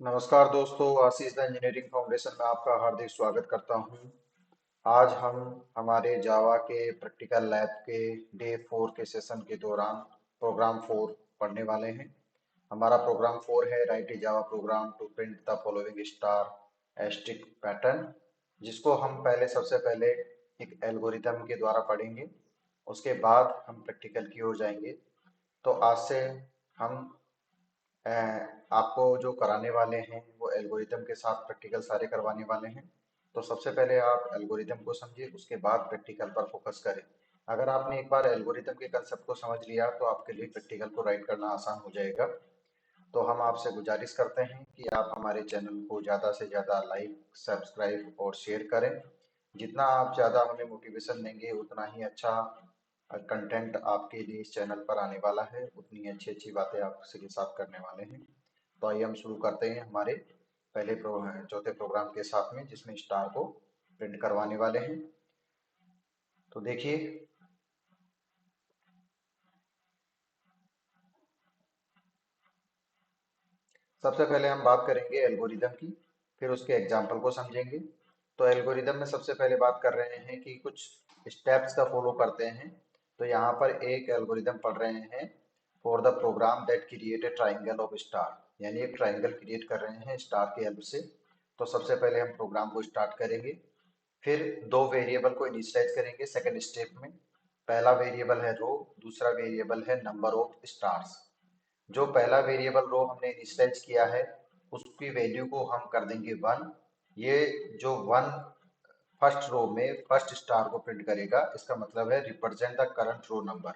नमस्कार दोस्तों, आशीष the engineering foundation में आपका हार्दिक स्वागत करता हूं। आज हम हमारे जावा के प्रैक्टिकल लैब के डे 4 के सेशन के दौरान प्रोग्राम 4 पढ़ने वाले हैं। हमारा प्रोग्राम 4 है write a Java program to print the following star asterisk pattern, जिसको हम सबसे पहले एक एल्गोरिदम के द्वारा पढ़ेंगे। उसके बाद हम प्रैक्टिकल की ओर जाएंगे। तो आज से हम अ, आपको जो कराने वाले हैं वो एल्गोरिदम के साथ प्रैक्टिकल सारे करवाने वाले हैं। तो सबसे पहले आप एल्गोरिदम को समझिए, उसके बाद प्रैक्टिकल पर फोकस करें। अगर आपने एक बार एल्गोरिदम के कंसेप्ट को समझ लिया तो आपके लिए प्रैक्टिकल को राइट करना आसान हो जाएगा। तो हम आपसे गुजारिश करते हैं कि आप हमारे चैनल को ज़्यादा से ज़्यादा लाइक, सब्सक्राइब और शेयर करें। जितना आप ज़्यादा हमें मोटिवेशन देंगे उतना ही अच्छा कंटेंट आपके लिए इस चैनल पर आने वाला है, उतनी अच्छी अच्छी बातें आपके साथ करने वाले हैं। तो आइए हम शुरू करते हैं हमारे चौथे प्रोग्राम के साथ में, जिसमें स्टार को प्रिंट करवाने वाले हैं। तो देखिए, सबसे पहले हम बात करेंगे एल्गोरिदम की, फिर उसके एग्जाम्पल को समझेंगे। तो एल्गोरिदम में सबसे पहले बात कर रहे हैं कि कुछ स्टेप्स का फॉलो करते हैं। तो यहाँ पर एक एल्गोरिदम पढ़ रहे हैं for the program that create a triangle of star, यानी एक ट्राइंगल क्रिएट कर रहे हैं स्टार की हेल्प से। तो सबसे पहले हम प्रोग्राम को स्टार्ट करेंगे, फिर दो वेरिएबल को इनिशियलाइज करेंगे सेकंड स्टेप में। पहला वेरिएबल है रो, दूसरा वेरिएबल है नंबर ऑफ स्टार्स। जो पहला वेरिएबल रो हमने इनिशियलाइज किया है उसकी वैल्यू को हम कर देंगे 1। ये जो 1 फर्स्ट रो में फर्स्ट स्टार को प्रिंट करेगा, इसका मतलब है represent the current row number.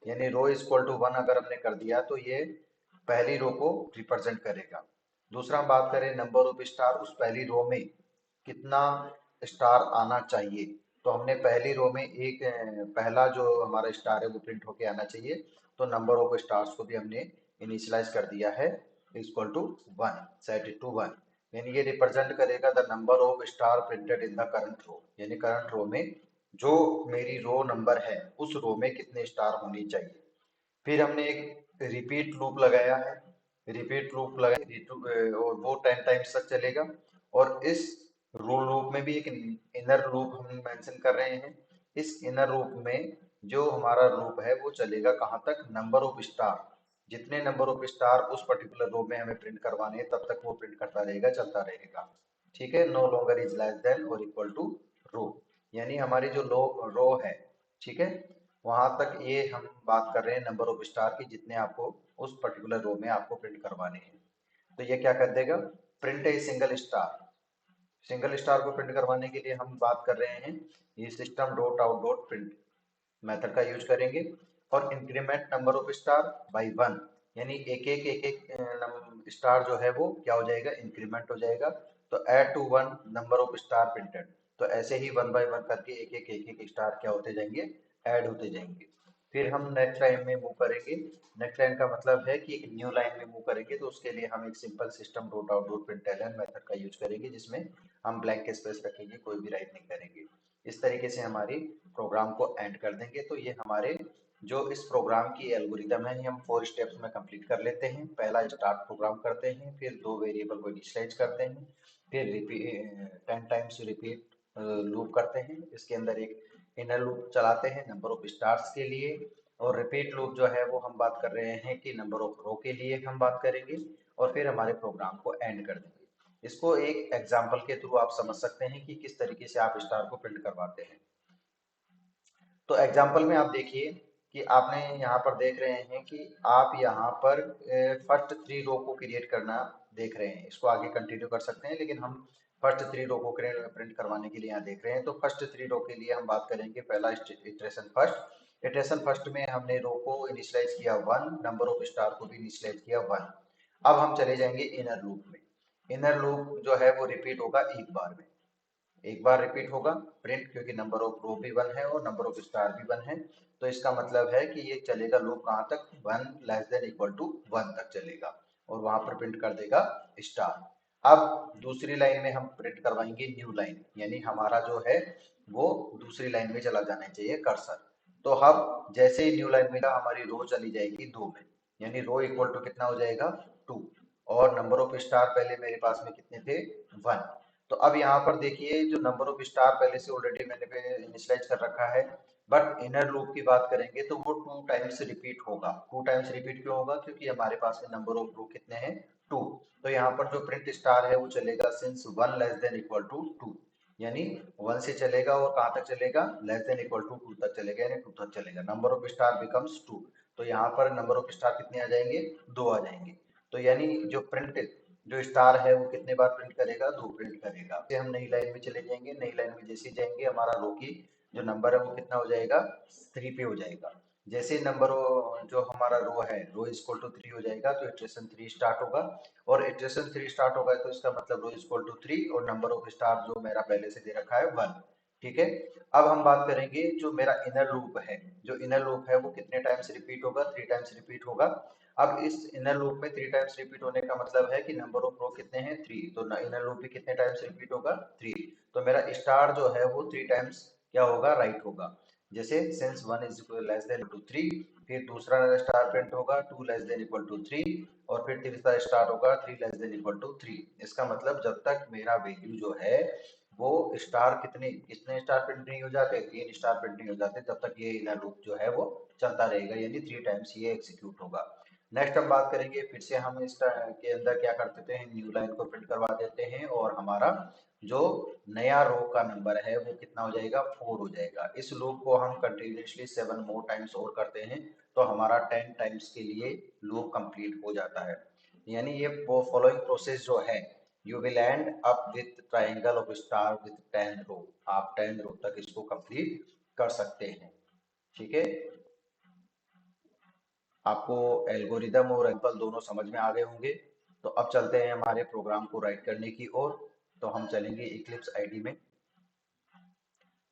यानी रो इज इक्वल टू 1 अगर हमने कर दिया तो ये पहली रो को रिप्रेजेंट करेगा। दूसरा हम बात करें नंबर ऑफ स्टार, उस पहली रो में कितना स्टार आना चाहिए। तो हमने पहली रो में पहला जो हमारा स्टार है वो प्रिंट होके आना चाहिए। तो नंबर ऑफ स्टार्स को भी हमने इनिशियलाइज कर दिया है equal to 1, set it to 1। यानी ये रिप्रेजेंट करेगा the number of star printed in the current row, यानी करंट रो में जो मेरी रो नंबर है उस रो में कितने स्टार होनी चाहिए। फिर हमने एक रिपीट लूप लगाया है, रिपीट लूप लगाया और वो 10 टाइम्स तक चलेगा। और इस रूल लूप में भी एक इनर लूप हम मेंशन कर रहे हैं। इस इनर लूप में जो हमारा लूप है वो चलेगा कहाँ तक, नंबर ऑफ स्टार। जितने नंबर ऑफ स्टार उस पर्टिकुलर रो में हमें प्रिंट करवाने हैं तब तक वो प्रिंट करता रहेगा, चलता रहेगा। ठीक है, no longer is less than और इक्वल टू रो, यानी हमारी जो रो है, ठीक है, वहां तक ये हम बात कर रहे हैं नंबर ऑफ स्टार की, जितने आपको उस पर्टिकुलर रो में आपको प्रिंट करवाने हैं। तो ये क्या कर देगा, print a single star. Single star को प्रिंट करवाने के लिए हम बात कर रहे हैं ये system dot out dot print method का यूज करेंगे। और increment number of star by 1, यानी एक स्टार जो है वो क्या हो जाएगा, इंक्रीमेंट हो जाएगा। तो add to 1 number of star printed. तो ऐसे ही 1 बाय 1 करके एक एक स्टार क्या होते जाएंगे, ऐड होते जाएंगे। फिर हम नेक्स्ट लाइन में मूव करेंगे। नेक्स्ट लाइन का मतलब है कि एक न्यू लाइन में मूव करेंगे, तो उसके लिए हम एक simple system dot out dot println method का यूज करेंगे, जिसमें हम ब्लैंक स्पेस रखेंगे, कोई भी राइट नहीं करेंगे। इस तरीके से हमारी प्रोग्राम को एंड कर देंगे। तो ये हमारे जो इस प्रोग्राम की एल्गोरिदम है ये हम 4 स्टेप्स में कंप्लीट कर लेते हैं। पहला स्टार्ट प्रोग्राम करते हैं, फिर दो वेरिएबल को इनिशियलाइज करते हैं, फिर रिपीट 10 टाइम्स रिपीट लूप करते हैं। इसके अंदर एक इनर लूप चलाते हैं नंबर ऑफ स्टार्स के लिए। और रिपीट लूप जो है वो हम बात कर रहे हैं कि नंबर ऑफ रो के लिए हम बात करेंगे। और फिर हमारे प्रोग्राम को एंड कर देंगे। इसको एक एग्जाम्पल के थ्रू आप समझ सकते हैं कि किस तरीके से आप स्टार को प्रिंट करवाते हैं। तो एग्जाम्पल में आप देखिए कि आपने यहाँ पर देख रहे हैं कि आप यहाँ पर फर्स्ट 3 रो को क्रिएट करना देख रहे हैं। इसको आगे कंटिन्यू कर सकते हैं, लेकिन हम फर्स्ट 3 रो को प्रिंट करवाने के लिए यहाँ देख रहे हैं। तो फर्स्ट 3 रो के लिए हम बात करेंगे पहला इटरेशन फर्स्ट में हमने रो को इनिशियलाइज किया 1, नंबर ऑफ स्टार को भी इनिशियलाइज किया 1। अब हम चले जाएंगे इनर लूप में। इनर लूप जो है वो रिपीट होगा एक बार में, एक बार रिपीट होगा प्रिंट, क्योंकि नंबर ऑफ रो भी 1 है और नंबर ऑफ स्टार भी 1 है। तो इसका मतलब है कि ये चलेगा लूप कहाँ तक, 1 लेस देन इक्वल टू 1 तक चलेगा और वहां पर प्रिंट कर देगा स्टार। अब दूसरी लाइन में हम प्रिंट करवाएंगे न्यू लाइन, यानी हमारा जो है वो दूसरी लाइन में चला जाना चाहिए कर्सर। तो हम जैसे ही न्यू लाइन में हमारी रो चली जाएगी 2 में, यानी रो इक्वल टू कितना हो जाएगा 2। और नंबर ऑफ स्टार पहले मेरे पास में कितने थे, 1। तो अब यहाँ पर देखिए जो नंबर ऑफ स्टार पहले से ऑलरेडी मैंने इनिशियलाइज कर रखा है, बट इनर लूप की बात करेंगे तो वो 2 टाइम्स रिपीट होगा। 2 टाइम्स रिपीट क्यों होगा, क्योंकि हमारे पास में नंबर ऑफ रो कितने हैं, 2। तो यहाँ पर जो प्रिंट स्टार है वो चलेगा since 1 less than equal to 2, यानी 1 से चलेगा और कहाँ तक चलेगा, लेस देन इक्वल टू 2 तक चलेगा, यानी 2 तक चलेगा। Number of star becomes 2। तो यहाँ पर नंबर ऑफ स्टार कितने आ जाएंगे, 2 आ जाएंगे। तो यानी जो स्टार है वो कितने बार प्रिंट करेगा, 2 प्रिंट करेगा। फिर हम नई लाइन में चले जाएंगे, नई लाइन में जैसे ही जाएंगे हमारा रो की जो नंबर है वो कितना हो जाएगा, 3 पे हो जाएगा। जैसे नंबर जो हमारा रो है, रो इज इक्वल टू 3 हो जाएगा तो इटरेशन 3 स्टार्ट होगा, और इटरेशन 3 स्टार्ट होगा तो इसका मतलब रो इज इक्वल टू 3 और नंबर ऑफ स्टार जो मेरा पहले से दे रखा है 1। ठीक है। अब हम बात करेंगे जो मेरा इनर लूप है, जो इनर लूप है वो कितने टाइम्स रिपीट होगा, 3 टाइम्स रिपीट होगा। अब इस इनर लूप में 3 टाइम्स रिपीट होने का मतलब है कि नंबर ऑफ रो कितने हैं, 3। तो इनर लूप भी कितने टाइम्स रिपीट होगा, 3। तो मेरा स्टार जो है वो 3 टाइम्स क्या होगा, राइट होगा। जैसे since 1 is less than to 3, फिर दूसरा स्टार प्रिंट होगा 2 लेस देन इक्वल टू 3, और फिर तीसरा स्टार होगा 3 लेस देन इक्वल टू 3। इसका मतलब जब तक मेरा वैल्यू जो है वो स्टार कितने कितने स्टार प्रिंट नहीं हो जाते, 3 स्टार प्रिंट नहीं हो जाते, तब तक ये इनर लूप जो है वो चलता रहेगा, यानी 3 टाइम्स ये एग्जीक्यूट होगा। नेक्स्ट हम बात करेंगे, फिर से हम इस के अंदर क्या कर देते हैं, न्यू लाइन को प्रिंट करवा देते हैं, और हमारा जो नया रो का नंबर है वो कितना हो जाएगा, 4 हो जाएगा। इस लूप को हम कंटिन्यूसली 7 मोर टाइम्स और करते हैं तो हमारा 10 टाइम्स के लिए लूप कंप्लीट हो जाता है। यानी ये वो फॉलोइंग प्रोसेस जो है, you will and up with triangle of star with 10 रो। आप 10 रो तक इसको कंप्लीट कर सकते हैं। ठीक है। आपको एल्गोरिदम और एम्पल दोनों समझ में आ गए होंगे। तो अब चलते हैं हमारे प्रोग्राम को राइट करने की ओर। तो हम चलेंगे इक्लिप्स आईडी में।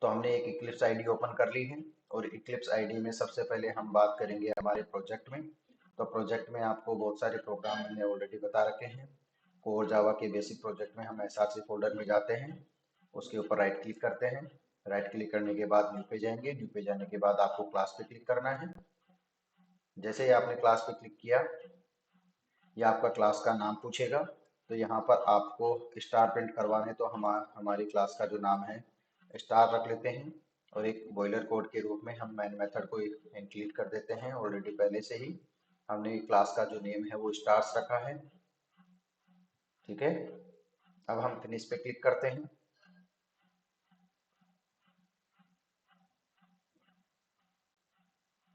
तो हमने एक इक्लिप्स आईडी ओपन कर ली है, और इक्लिप्स आईडी में सबसे पहले हम बात करेंगे हमारे प्रोजेक्ट में। तो प्रोजेक्ट में आपको बहुत सारे प्रोग्राम मैंने ऑलरेडी बता रखे हैं। कोर जावा के बेसिक प्रोजेक्ट में हम एसआरसी फोल्डर में जाते हैं, उसके ऊपर राइट क्लिक करते हैं। राइट क्लिक करने के बाद न्यू पे जाएंगे, न्यू पे जाने के बाद आपको क्लास पे क्लिक करना है। जैसे ही आपने क्लास पे क्लिक किया, ये आपका क्लास का नाम पूछेगा। तो यहाँ पर आपको स्टार प्रिंट करवाने तो हमारी क्लास का जो नाम है स्टार रख लेते हैं, और एक बॉयलर कोड के रूप में हम मैन मेथड को इंक्लूड कर देते हैं। ऑलरेडी पहले से ही हमने क्लास का जो नेम है वो स्टार्स रखा है। ठीक है। अब हम फिनिश पे क्लिक करते हैं।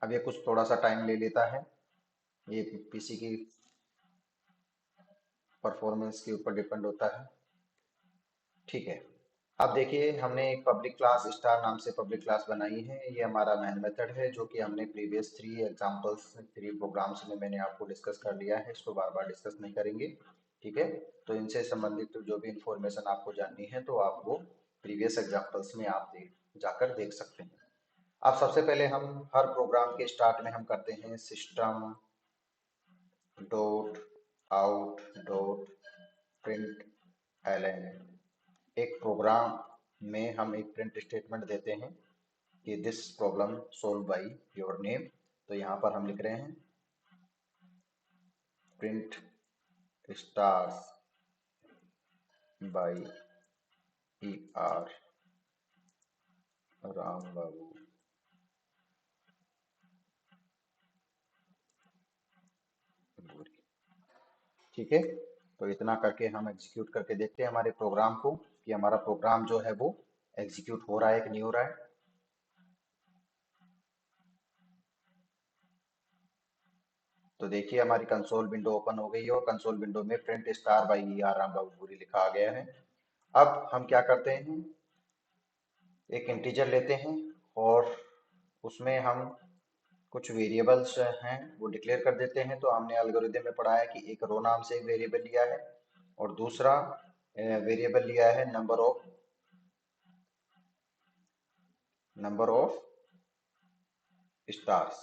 अब ये कुछ थोड़ा सा टाइम ले लेता है, ये पीसी की परफॉर्मेंस के ऊपर डिपेंड होता है। ठीक है। अब देखिए हमने एक पब्लिक क्लास स्टार नाम से पब्लिक क्लास बनाई है। ये हमारा मैन मेथड है, जो कि हमने प्रीवियस 3 एग्जांपल्स 3 प्रोग्राम्स में मैंने आपको डिस्कस कर लिया है, इसको बार बार डिस्कस नहीं करेंगे। ठीक है। तो इनसे संबंधित जो भी इंफॉर्मेशन आपको जाननी है तो आप वो प्रीवियस एग्जांपल्स में आप जाकर देख सकते हैं। अब सबसे पहले हम हर प्रोग्राम के स्टार्ट में हम करते हैं system dot out dot print LN. एक प्रोग्राम में हम एक प्रिंट स्टेटमेंट देते हैं कि this problem solve by your name. तो यहाँ पर हम लिख रहे हैं print stars by E R Ram Babu. ठीक है। तो इतना करके हम एग्जीक्यूट करके देखते हैं हमारे प्रोग्राम को कि हमारा प्रोग्राम जो है वो एग्जीक्यूट हो रहा है कि नहीं हो रहा है। तो देखिए हमारी कंसोल विंडो ओपन हो गई है, और कंसोल विंडो में print star by E R Ram Babu लिखा आ गया है। अब हम क्या करते हैं, एक इंटीजर लेते हैं और उसमें हम कुछ वेरिएबल्स हैं वो डिक्लेयर कर देते हैं। तो हमने एल्गोरिथम में पढ़ा है कि एक रो नाम से एक वेरिएबल लिया है, और दूसरा वेरिएबल लिया है नंबर ऑफ स्टार्स।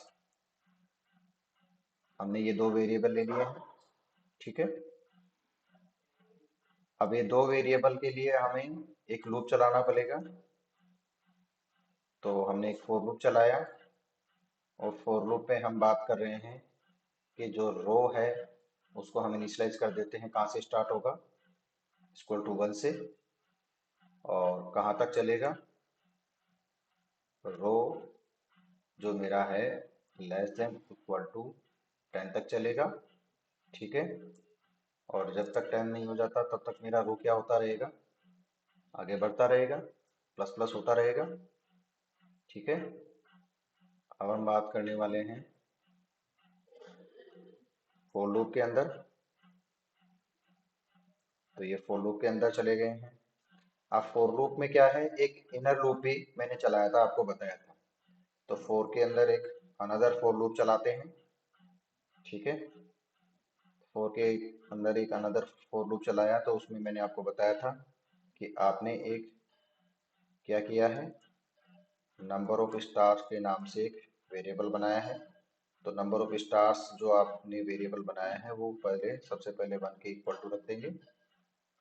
हमने ये 2 वेरिएबल ले लिए हैं। ठीक है। अब ये 2 वेरिएबल के लिए हमें एक लूप चलाना पड़ेगा। तो हमने एक फॉर लूप चलाया, और फॉर लूप पे हम बात कर रहे हैं कि जो रो है उसको हम इनिशियलाइज कर देते हैं, कहाँ से स्टार्ट होगा, इक्वल टू 1 से, और कहाँ तक चलेगा, रो जो मेरा है लेस देन इक्वल टू 10 तक चलेगा। ठीक है, और जब तक 10 नहीं हो जाता तब तक मेरा रो क्या होता रहेगा, आगे बढ़ता रहेगा, प्लस प्लस होता रहेगा। ठीक है, अब हम बात करने वाले हैं फोर लूप के अंदर। तो ये फोर लूप के अंदर चले गए हैं। अब फोर लूप में क्या है, एक इनर लूप भी मैंने चलाया था, आपको बताया था। तो फोर के अंदर एक अनदर फोर लूप चलाते हैं। ठीक है, फोर के अंदर एक अनदर फोर लूप चलाया, तो उसमें मैंने आपको बताया था कि आपने एक क्या किया है, नंबर ऑफ स्टार्स के नाम से एक वेरिएबल बनाया है। तो नंबर ऑफ स्टार्स जो आपने वेरिएबल बनाया है वो पहले सबसे पहले 1 के इक्वल टू रख देंगे।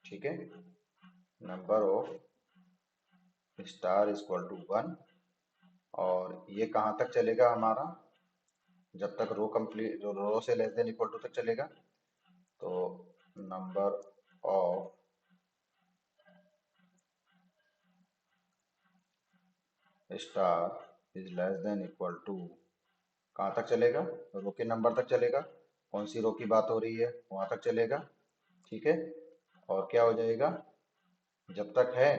ठीक है, number of star equal to 1, और ये कहाँ तक चलेगा हमारा, जब तक रो कंप्लीट, जो रो से लेस देन इक्वल टू तक चलेगा। तो number of star is less than equal to, कहाँ तक चलेगा, रो के नंबर तक चलेगा। कौन सी रो की बात हो रही है, वहां तक चलेगा। ठीक है, और क्या हो जाएगा, जब तक है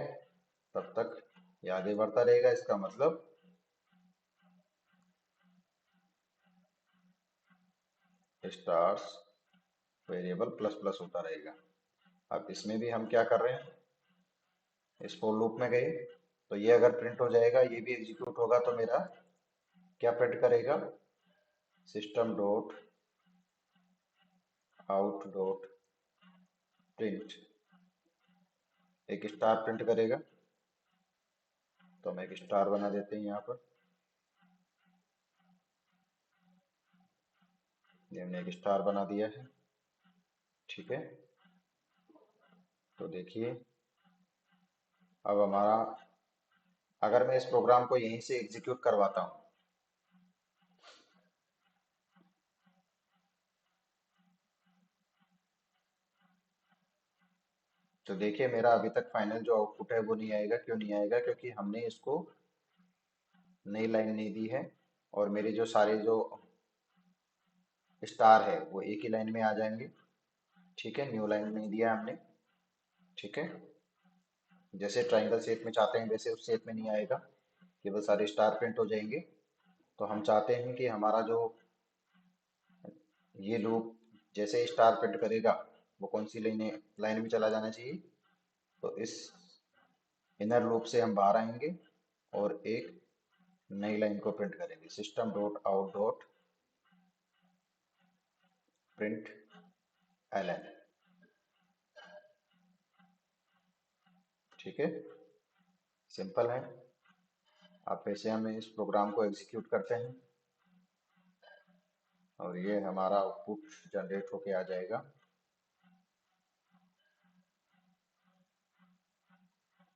तब तक ये आगे बढ़ता रहेगा। इसका मतलब स्टार्स वेरिएबल प्लस प्लस होता रहेगा। अब इसमें भी हम क्या कर रहे हैं, इस फोर लूप में गए, तो ये अगर प्रिंट हो जाएगा, ये भी एग्जीक्यूट होगा, तो मेरा क्या प्रिंट करेगा, system dot out dot print, एक स्टार प्रिंट करेगा। तो हम एक स्टार बना देते हैं यहाँ पर, ये हमने एक स्टार बना दिया है। ठीक है, तो देखिए अब हमारा, अगर मैं इस प्रोग्राम को यहीं से एग्जीक्यूट करवाता हूँ, तो देखिए मेरा अभी तक फाइनल जो आउटपुट है वो नहीं आएगा। क्यों नहीं आएगा, क्योंकि हमने इसको नई लाइन नहीं दी है, और मेरे जो सारे जो स्टार है वो एक ही लाइन में आ जाएंगे। ठीक है, न्यू लाइन नहीं दिया हमने। ठीक है, जैसे ट्राइंगल शेप में चाहते हैं वैसे उस शेप में नहीं आएगा, केवल सारे स्टार प्रिंट हो जाएंगे। तो हम चाहते हैं कि हमारा जो ये लूप जैसे स्टार प्रिंट करेगा वो कौन सी लाइन में चला जाना चाहिए। तो इस इनर लूप से हम बाहर आएंगे और एक नई लाइन को प्रिंट करेंगे, system dot out dot print ln. ठीक है, सिंपल है। अब फिर से हम इस प्रोग्राम को एग्जीक्यूट करते हैं, और ये हमारा आउटपुट जनरेट होके आ जाएगा।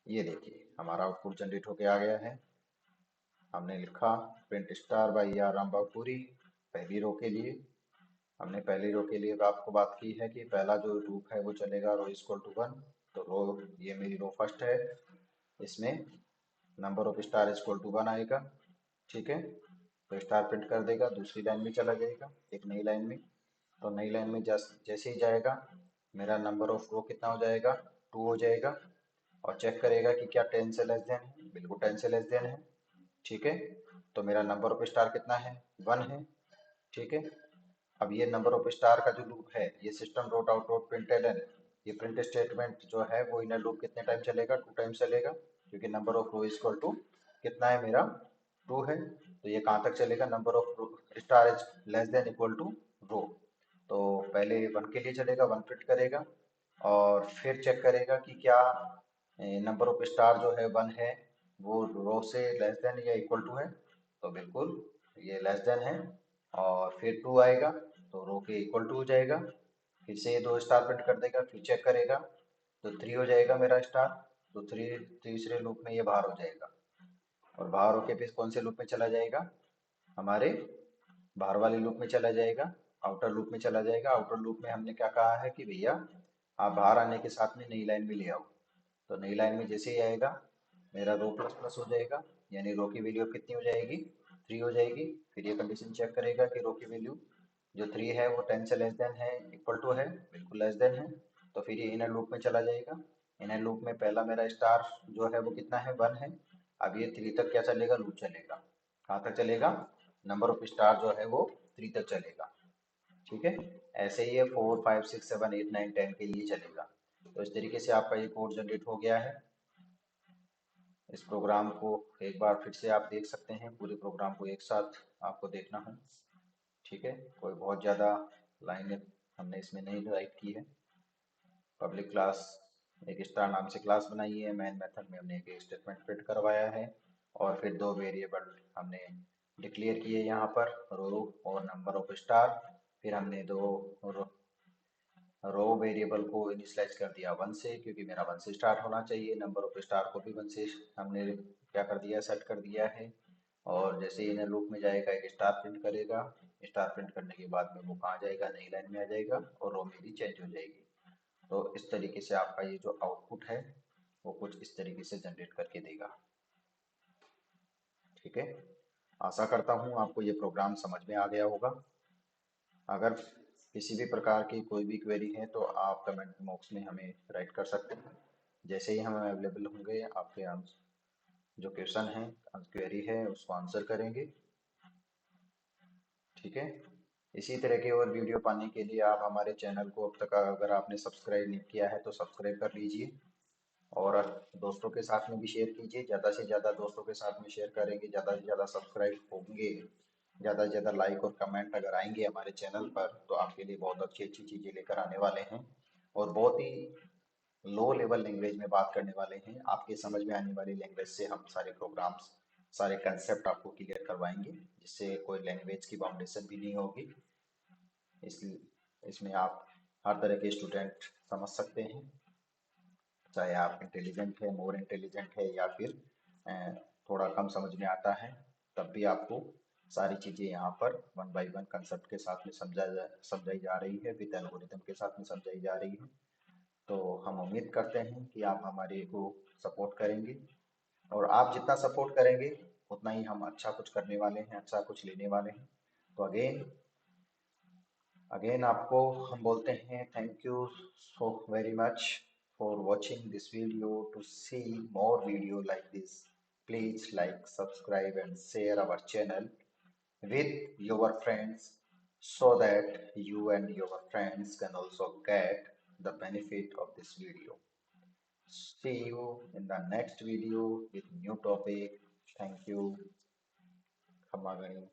ये देखिए हमारा आउटपुट जनरेट होके आ गया है। हमने लिखा प्रिंट स्टार बाई आर रामबापुरी, पहली रो के लिए। हमने पहली रो के लिए आपको बात की है कि पहला जो लूप है वो चलेगा रो इक्वल टू 1। तो रो, ये मेरी रो फर्स्ट है, इसमें number of star equal to 1 आएगा। ठीक है, तो स्टार प्रिंट कर देगा, दूसरी लाइन में चला जाएगा, एक नई लाइन में। तो नई लाइन में जैसे ही जाएगा मेरा नंबर ऑफ रो कितना हो जाएगा, 2 हो जाएगा, और चेक करेगा कि क्या 10 से लेस देन है, बिल्कुल 10 से लेस देन है। ठीक है, तो मेरा नंबर ऑफ स्टार कितना है, 1 है। ठीक है, अब ये नंबर ऑफ स्टार का जो लूप है, ये system dot out dot println, ये प्रिंट स्टेटमेंट जो है वो इनर लूप कितने टाइम चलेगा, 2 टाइम चलेगा, क्योंकि number of row equal to कितना है मेरा, 2 है। तो ये कहाँ तक चलेगा, number of star is less than equal to row. तो पहले 1 के लिए चलेगा, 1 प्रिंट करेगा, और फिर चेक करेगा कि क्या नंबर ऑफ स्टार जो है 1 है वो रो से लेस देन या इक्वल टू है। तो बिल्कुल ये लेस देन है, और फिर 2 आएगा तो रो के इक्वल टू हो जाएगा। फिर से ये 2 स्टार प्रिंट कर देगा, फिर चेक करेगा तो 3 हो जाएगा मेरा स्टार। तो 3 तीसरे लूप में ये बाहर हो जाएगा, और बाहर होके फिर कौन से लूप में चला जाएगा, हमारे बाहर वाले लूप में चला जाएगा। आउटर लूप में चला जाएगा। आउटर लूप में हमने क्या कहा है कि भैया आप बाहर आने के साथ में नई लाइन में ले आओ। तो नई लाइन में जैसे ही आएगा मेरा रो प्लस प्लस हो जाएगा, यानी रो की वैल्यू कितनी हो जाएगी, 3 हो जाएगी। फिर ये कंडीशन चेक करेगा कि रो की वैल्यू जो 3 है वो 10 से लेस देन है, इक्वल टू है, बिल्कुल लेस देन है। तो फिर ये इनर लूप में चला जाएगा। इनर लूप में पहला मेरा स्टार जो है वो कितना है, 1 है। अब ये 3 तक क्या चलेगा, लूप चलेगा। कहाँ तक चलेगा, नंबर ऑफ स्टार जो है वो 3 तक चलेगा। ठीक है, ऐसे ही ये 4 5 6 7 8 9 10 के लिए चलेगा। तो इस तरीके से आपका ये कोड जनरेट हो गया है। इस प्रोग्राम को एक बार फिर से आप देख सकते हैं, पूरे प्रोग्राम को एक साथ आपको देखना है। ठीक है, कोई बहुत ज़्यादा लाइनें हमने इसमें नहीं राइट की है। पब्लिक क्लास, एक स्टार नाम से क्लास बनाई है। मेन मेथड में हमने एक स्टेटमेंट प्रिंट करवाया है और फिर 2 वेरिएबल हमने डिक्लेयर किए यहाँ पर, रो और नंबर ऑफ स्टार। फिर हमने दो रो वेरिएबल को इनिशियलाइज कर दिया 1 से, क्योंकि मेरा 1 से स्टार्ट होना चाहिए। नंबर ऑफ स्टार को भी 1 से हमने क्या कर दिया, सेट कर दिया है। और जैसे ही इनर लूप में जाएगा एक स्टार प्रिंट करेगा। स्टार प्रिंट करने के बाद में वो कहाँ जाएगा, नई लाइन में आ जाएगा और रो मेरी चेंज हो जाएगी। तो इस तरीके से आपका ये जो आउटपुट है वो कुछ इस तरीके से जनरेट करके देगा। ठीक है, आशा करता हूँ आपको ये प्रोग्राम समझ में आ गया होगा। अगर किसी भी प्रकार की कोई भी क्वेरी है तो आप कमेंट बॉक्स में हमें राइट कर सकते हैं। जैसे ही हम अवेलेबल होंगे आपके जो क्वेश्चन है, क्वेरी है, उसको आंसर करेंगे। ठीक है, इसी तरह के और वीडियो पाने के लिए आप हमारे चैनल को अब तक अगर आपने सब्सक्राइब नहीं किया है तो सब्सक्राइब कर लीजिए और दोस्तों के साथ में भी शेयर कीजिए। ज़्यादा से ज़्यादा दोस्तों के साथ में शेयर करेंगे, ज़्यादा से ज़्यादा सब्सक्राइब होंगे, ज़्यादा से ज़्यादा लाइक और कमेंट अगर आएंगे हमारे चैनल पर तो आपके लिए बहुत अच्छी अच्छी चीज़ें लेकर आने वाले हैं और बहुत ही लो लेवल लैंग्वेज में बात करने वाले हैं। आपके समझ में आने वाली लैंग्वेज से हम सारे प्रोग्राम्स, सारे कंसेप्ट आपको क्लियर करवाएंगे, जिससे कोई लैंग्वेज की बाउंडेशन भी नहीं होगी। इसलिए इसमें आप हर तरह के स्टूडेंट समझ सकते हैं, चाहे आप इंटेलिजेंट है, मोर इंटेलिजेंट है, या फिर थोड़ा कम समझ में आता है, तब भी आपको सारी चीज़ें यहाँ पर 1 बाई 1 कंसेप्ट के साथ में समझाई जा रही है, विद एल्गोरिथम के साथ में समझाई जा रही है। तो हम उम्मीद करते हैं कि आप हमारे को सपोर्ट करेंगे और आप जितना सपोर्ट करेंगे उतना ही हम अच्छा कुछ करने वाले हैं, अच्छा कुछ लेने वाले हैं। तो अगेन आपको हम बोलते हैं thank you so very much for watching this video. To see more video like this, please like, subscribe and share our channel with your friends so that you and your friends can also get the benefit of this video. See you in the next video with new topic. Thank you. Khamagani.